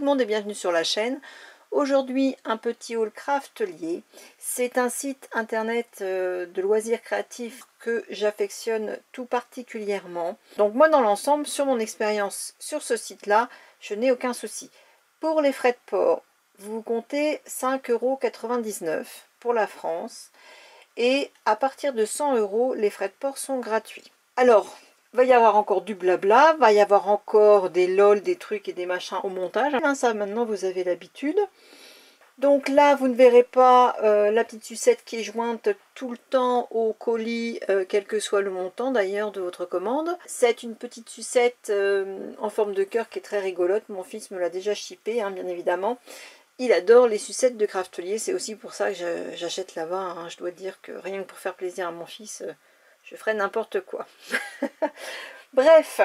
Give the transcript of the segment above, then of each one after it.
monde et bienvenue sur la chaîne. Aujourd'hui, un petit haul craftelier. C'est un site internet de loisirs créatifs que j'affectionne tout particulièrement. Donc moi, dans l'ensemble, sur mon expérience sur ce site-là, je n'ai aucun souci. Pour les frais de port, vous comptez 5,99 € pour la France. Et à partir de 100 €, les frais de port sont gratuits. Alors, va y avoir encore du blabla, va y avoir encore des lol, des trucs et des machins au montage. Ça, maintenant, vous avez l'habitude. Donc là, vous ne verrez pas la petite sucette qui est jointe tout le temps au colis, quel que soit le montant d'ailleurs de votre commande. C'est une petite sucette en forme de cœur qui est très rigolote. Mon fils me l'a déjà shippé, hein, bien évidemment. Il adore les sucettes de craftelier, c'est aussi pour ça que j'achète là-bas. Hein. Je dois dire que rien que pour faire plaisir à mon fils, je ferai n'importe quoi. Bref,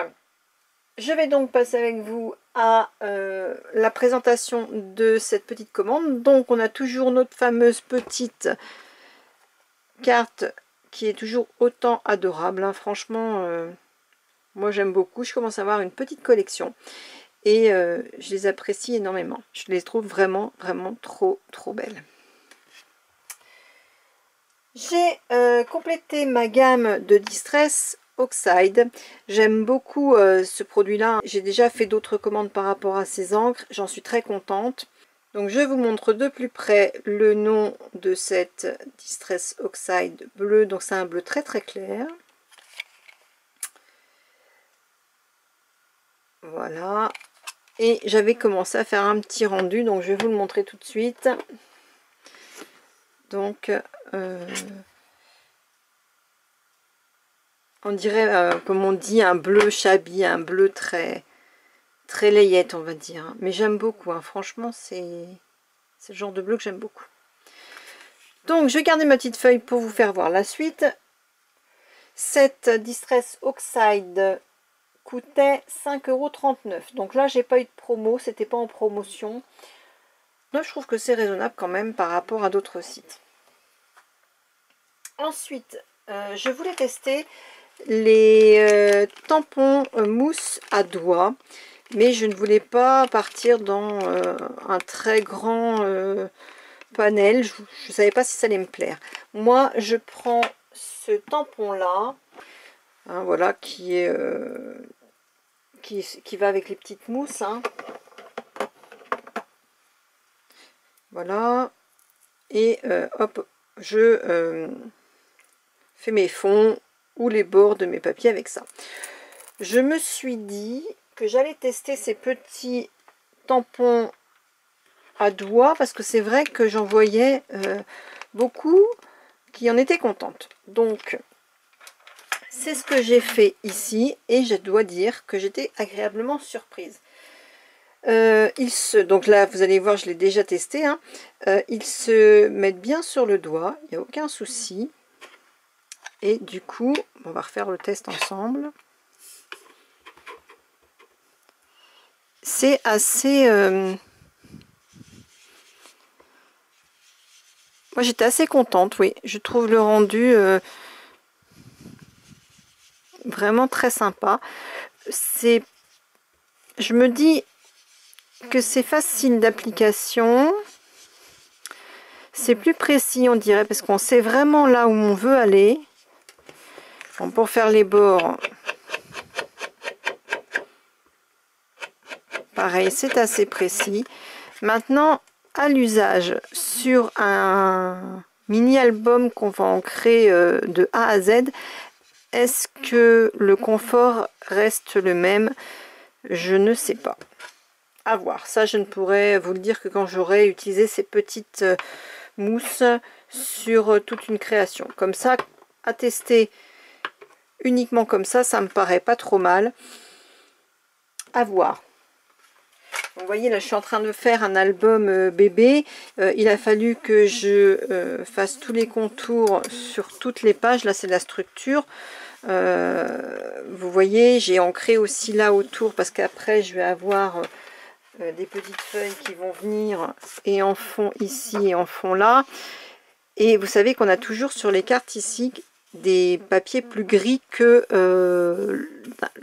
je vais donc passer avec vous à la présentation de cette petite commande. Donc on a toujours notre fameuse petite carte qui est toujours autant adorable. Hein. Franchement, moi j'aime beaucoup. Je commence à avoir une petite collection. Et je les apprécie énormément. Je les trouve vraiment, vraiment trop belles. J'ai complété ma gamme de Distress Oxide. J'aime beaucoup ce produit-là. J'ai déjà fait d'autres commandes par rapport à ces encres. J'en suis très contente. Donc je vous montre de plus près le nom de cette Distress Oxide bleu. Donc c'est un bleu très clair. Voilà. Et j'avais commencé à faire un petit rendu, donc je vais vous le montrer tout de suite. Donc, on dirait, comme on dit, un bleu shabby, un bleu très layette, on va dire. Mais j'aime beaucoup, hein. Franchement, c'est le genre de bleu que j'aime beaucoup. Donc, je vais garder ma petite feuille pour vous faire voir la suite. Cette Distress Oxide coûtait 5,39 €. Donc là, j'ai pas eu de promo, c'était pas en promotion. Là, je trouve que c'est raisonnable quand même par rapport à d'autres sites. Ensuite, je voulais tester les tampons mousse à doigts, mais je ne voulais pas partir dans un très grand panel. Je ne savais pas si ça allait me plaire. Moi, je prends ce tampon là. Hein, voilà, qui va avec les petites mousses. Hein. Voilà. Et hop, je fais mes fonds ou les bords de mes papiers avec ça. Je me suis dit que j'allais tester ces petits tampons à doigts parce que c'est vrai que j'en voyais beaucoup qui en étaient contentes. Donc, c'est ce que j'ai fait ici et je dois dire que j'étais agréablement surprise. Donc là, vous allez voir, je l'ai déjà testé. Hein. Ils se mettent bien sur le doigt, il n'y a aucun souci. Et du coup, on va refaire le test ensemble. C'est assez... Moi, j'étais assez contente, oui. Je trouve le rendu... vraiment très sympa. Je me dis que c'est facile d'application, c'est plus précis on dirait parce qu'on sait vraiment là où on veut aller. Bon, pour faire les bords, pareil, c'est assez précis. Maintenant, à l'usage sur un mini album qu'on va en créer de A à Z, est-ce que le confort reste le même? Je ne sais pas. À voir. Ça, je ne pourrais vous le dire que quand j'aurai utilisé ces petites mousses sur toute une création. Comme ça, à tester uniquement comme ça me paraît pas trop mal. À voir. Vous voyez, là, je suis en train de faire un album bébé. Il a fallu que je fasse tous les contours sur toutes les pages. Là, c'est la structure. Vous voyez, j'ai ancré aussi là autour parce qu'après, je vais avoir des petites feuilles qui vont venir et en fond ici et en fond là. Et vous savez qu'on a toujours sur les cartes ici des papiers plus gris que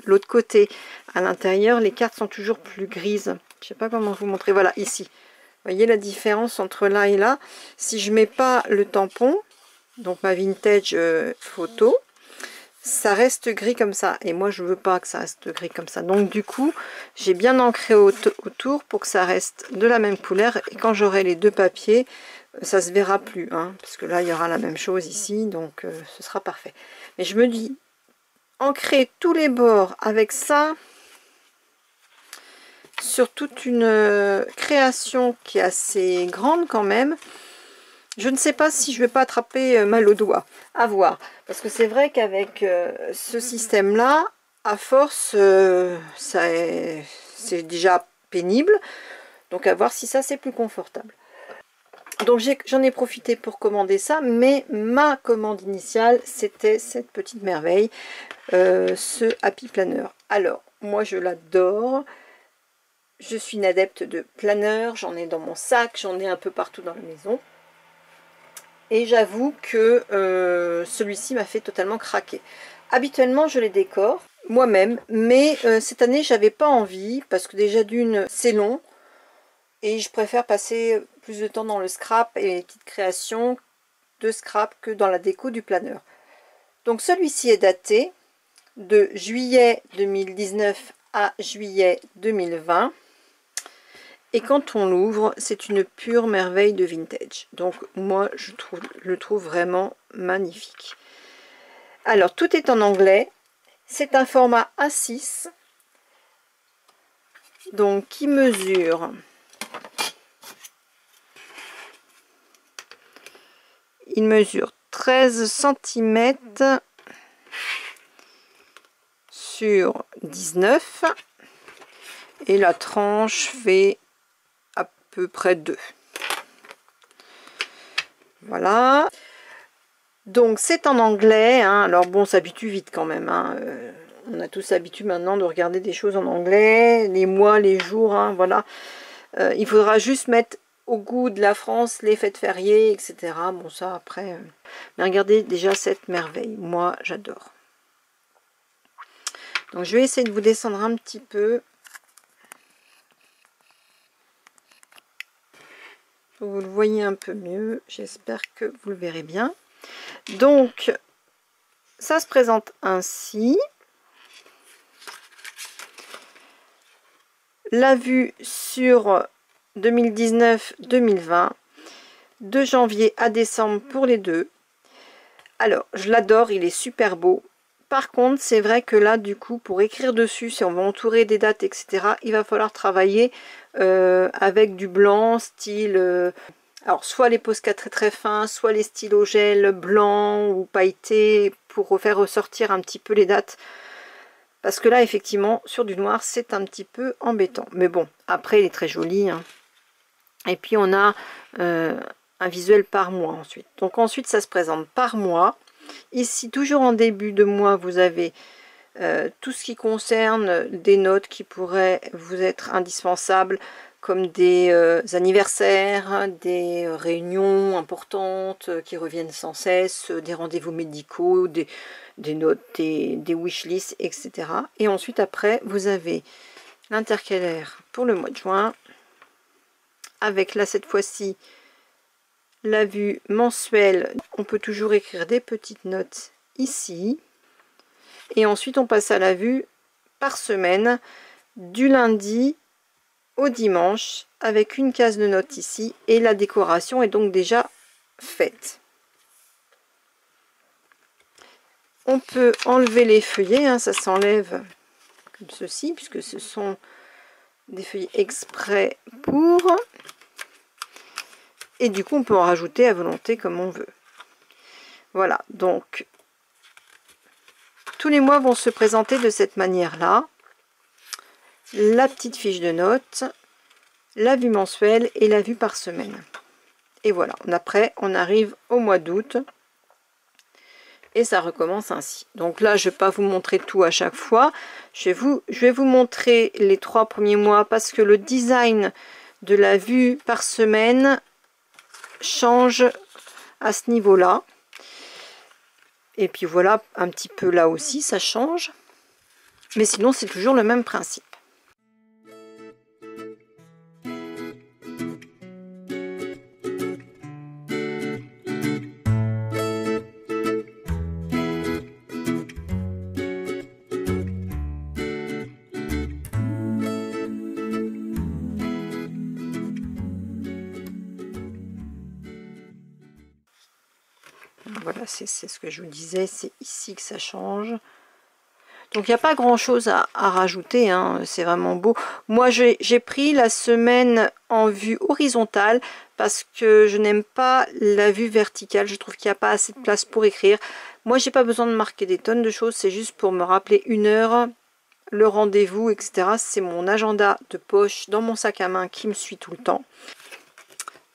l'autre côté. À l'intérieur, les cartes sont toujours plus grises. Je sais pas comment vous montrer. Voilà, ici. Vous voyez la différence entre là et là. Si je mets pas le tampon, donc ma vintage photo, ça reste gris comme ça. Et moi, je veux pas que ça reste gris comme ça. Donc du coup, j'ai bien ancré autour pour que ça reste de la même couleur. Et quand j'aurai les deux papiers, ça se verra plus. Hein, parce que là, il y aura la même chose ici. Donc ce sera parfait. Mais je me dis, ancrer tous les bords avec ça, sur toute une création qui est assez grande quand même, je ne sais pas si je vais pas attraper mal au doigt, à voir, parce que c'est vrai qu'avec ce système là, à force c'est déjà pénible, donc à voir si ça c'est plus confortable. Donc j'en ai profité pour commander ça, mais ma commande initiale c'était cette petite merveille, ce Happy Planner. Alors moi je l'adore. Je suis une adepte de planeur, j'en ai dans mon sac, j'en ai un peu partout dans la maison. Et j'avoue que celui-ci m'a fait totalement craquer. Habituellement, je les décore moi-même, mais cette année, j'avais pas envie, parce que déjà d'une, c'est long, et je préfère passer plus de temps dans le scrap et les petites créations de scrap que dans la déco du planeur. Donc celui-ci est daté de juillet 2019 à juillet 2020. Et quand on l'ouvre, c'est une pure merveille de vintage. Donc moi, je le trouve vraiment magnifique. Alors, tout est en anglais. C'est un format A6. Donc, qui mesure... Il mesure 13 cm sur 19. Et la tranche fait à peu près 2. Voilà. Donc c'est en anglais, hein. Alors bon, on s'habitue vite quand même. Hein. On a tous l'habitude maintenant de regarder des choses en anglais, les mois, les jours, hein, voilà. Il faudra juste mettre au goût de la France les fêtes fériées, etc. Bon, ça après. Mais regardez déjà cette merveille. Moi, j'adore. Donc je vais essayer de vous descendre un petit peu. Vous le voyez un peu mieux. J'espère que vous le verrez bien. Donc, ça se présente ainsi. La vue sur 2019-2020, de janvier à décembre pour les deux. Alors, je l'adore, il est super beau. Par contre, c'est vrai que là, du coup, pour écrire dessus, si on va entourer des dates, etc., il va falloir travailler avec du blanc, style... alors, soit les Posca très très fins, soit les stylos gel blancs ou pailletés, pour faire ressortir un petit peu les dates. Parce que là, effectivement, sur du noir, c'est un petit peu embêtant. Mais bon, après, il est très joli. Hein. Et puis, on a un visuel par mois ensuite. Donc, ensuite, ça se présente par mois. Ici, toujours en début de mois, vous avez tout ce qui concerne des notes qui pourraient vous être indispensables, comme des anniversaires, des réunions importantes qui reviennent sans cesse, des rendez-vous médicaux, des notes, des wishlists, etc. Et ensuite, après, vous avez l'intercalaire pour le mois de juin, avec là, cette fois-ci, la vue mensuelle. On peut toujours écrire des petites notes ici. Et ensuite, on passe à la vue par semaine, du lundi au dimanche, avec une case de notes ici. Et la décoration est donc déjà faite. On peut enlever les feuillets, hein, ça s'enlève comme ceci, puisque ce sont des feuillets exprès pour. Et du coup, on peut en rajouter à volonté comme on veut. Voilà, donc tous les mois vont se présenter de cette manière-là. La petite fiche de notes, la vue mensuelle et la vue par semaine. Et voilà, après on arrive au mois d'août. Et ça recommence ainsi. Donc là, je ne vais pas vous montrer tout à chaque fois. Je vais vous montrer les 3 premiers mois parce que le design de la vue par semaine change à ce niveau-là. Et puis voilà, un petit peu là aussi, ça change. Mais sinon, c'est toujours le même principe. Voilà, c'est ce que je vous disais, c'est ici que ça change. Donc il n'y a pas grand chose à rajouter, hein. C'est vraiment beau. Moi j'ai pris la semaine en vue horizontale parce que je n'aime pas la vue verticale. Je trouve qu'il n'y a pas assez de place pour écrire. Moi j'ai pas besoin de marquer des tonnes de choses, c'est juste pour me rappeler une heure, le rendez-vous, etc. C'est mon agenda de poche dans mon sac à main qui me suit tout le temps.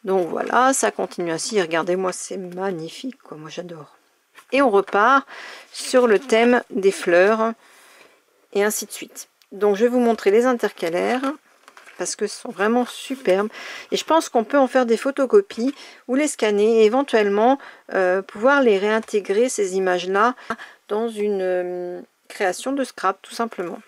Donc voilà, ça continue ainsi. Regardez-moi, c'est magnifique, quoi. Moi j'adore. Et on repart sur le thème des fleurs et ainsi de suite. Donc je vais vous montrer les intercalaires parce que ce sont vraiment superbes et je pense qu'on peut en faire des photocopies ou les scanner et éventuellement pouvoir les réintégrer, ces images là, dans une création de scrap tout simplement.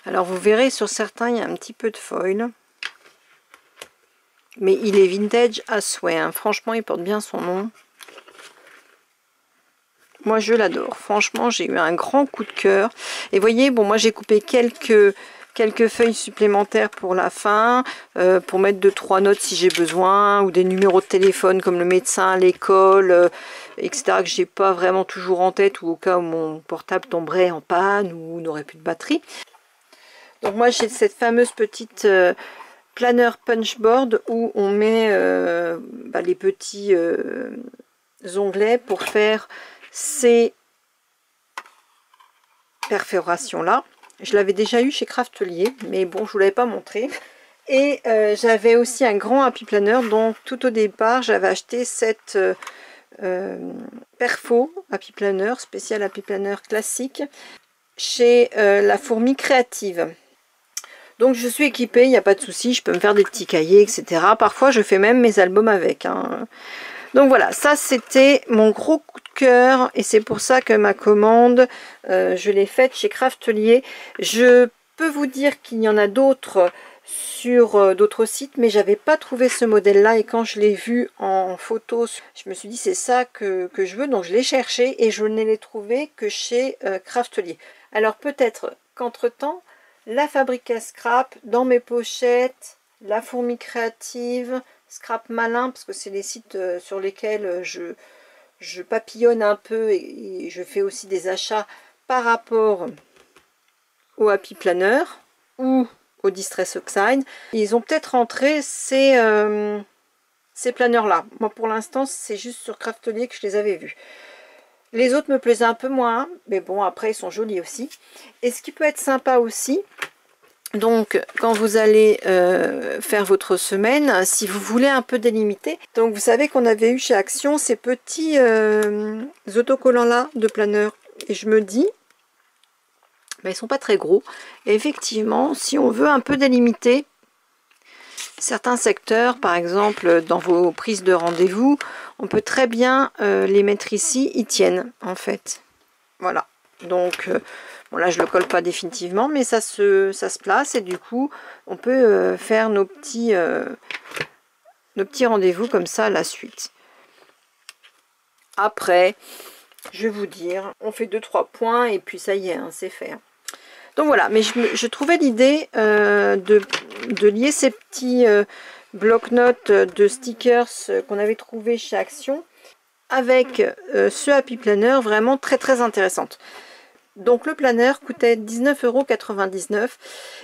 Alors vous verrez sur certains il y a un petit peu de foil. Mais il est vintage à souhait. Hein. Franchement il porte bien son nom. Moi je l'adore. Franchement j'ai eu un grand coup de cœur. Et voyez, bon moi j'ai coupé quelques feuilles supplémentaires pour la fin. Pour mettre 2-3 notes si j'ai besoin. Ou des numéros de téléphone comme le médecin, l'école, etc. que j'ai pas vraiment toujours en tête. Ou au cas où mon portable tomberait en panne ou n'aurait plus de batterie. Donc moi j'ai cette fameuse petite planeur punchboard où on met les petits onglets pour faire ces perforations là. Je l'avais déjà eu chez Craftelier, mais bon je vous l'avais pas montré. Et j'avais aussi un grand happy planner, donc tout au départ j'avais acheté cette perfo happy planner, spécial happy planner classique, chez la fourmi créative. Donc je suis équipée, il n'y a pas de souci, je peux me faire des petits cahiers, etc. Parfois je fais même mes albums avec. Hein. Donc voilà, ça c'était mon gros coup de cœur et c'est pour ça que ma commande, je l'ai faite chez Craftelier. Je peux vous dire qu'il y en a d'autres sur d'autres sites, mais j'avais pas trouvé ce modèle là et quand je l'ai vu en photo, je me suis dit c'est ça que je veux, donc je l'ai cherché et je ne l'ai trouvé que chez Craftelier. Alors peut-être qu'entre temps, la fabrique à scrap dans mes pochettes, la fourmi créative, scrap malin, parce que c'est les sites sur lesquels je papillonne un peu et je fais aussi des achats par rapport au Happy Planner ou au Distress Oxide. Ils ont peut-être rentré ces planeurs là. Moi pour l'instant c'est juste sur Craftelier que je les avais vus. Les autres me plaisaient un peu moins, mais bon, après, ils sont jolis aussi. Et ce qui peut être sympa aussi, donc, quand vous allez faire votre semaine, si vous voulez un peu délimiter, donc vous savez qu'on avait eu chez Action ces petits autocollants-là de planeur. Et je me dis, ben, ils sont pas très gros. Et effectivement, si on veut un peu délimiter certains secteurs, par exemple dans vos prises de rendez-vous, on peut très bien les mettre ici, ils tiennent en fait. Voilà, donc bon là je le colle pas définitivement, mais ça se place et du coup on peut faire nos petits rendez-vous comme ça à la suite. Après, je vais vous dire, on fait 2-3 points et puis ça y est, hein, c'est fait. Donc voilà, mais je trouvais l'idée de lier ces petits bloc-notes de stickers qu'on avait trouvé chez Action avec ce Happy Planner, vraiment très très intéressante. Donc le planner coûtait 19,99 €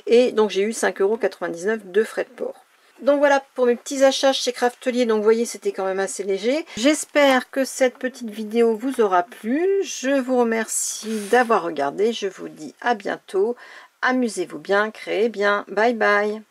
et donc j'ai eu 5,99 € de frais de port. Donc voilà pour mes petits achats chez Craftelier. Donc vous voyez, c'était quand même assez léger. J'espère que cette petite vidéo vous aura plu. Je vous remercie d'avoir regardé. Je vous dis à bientôt. Amusez-vous bien, créez bien. Bye bye.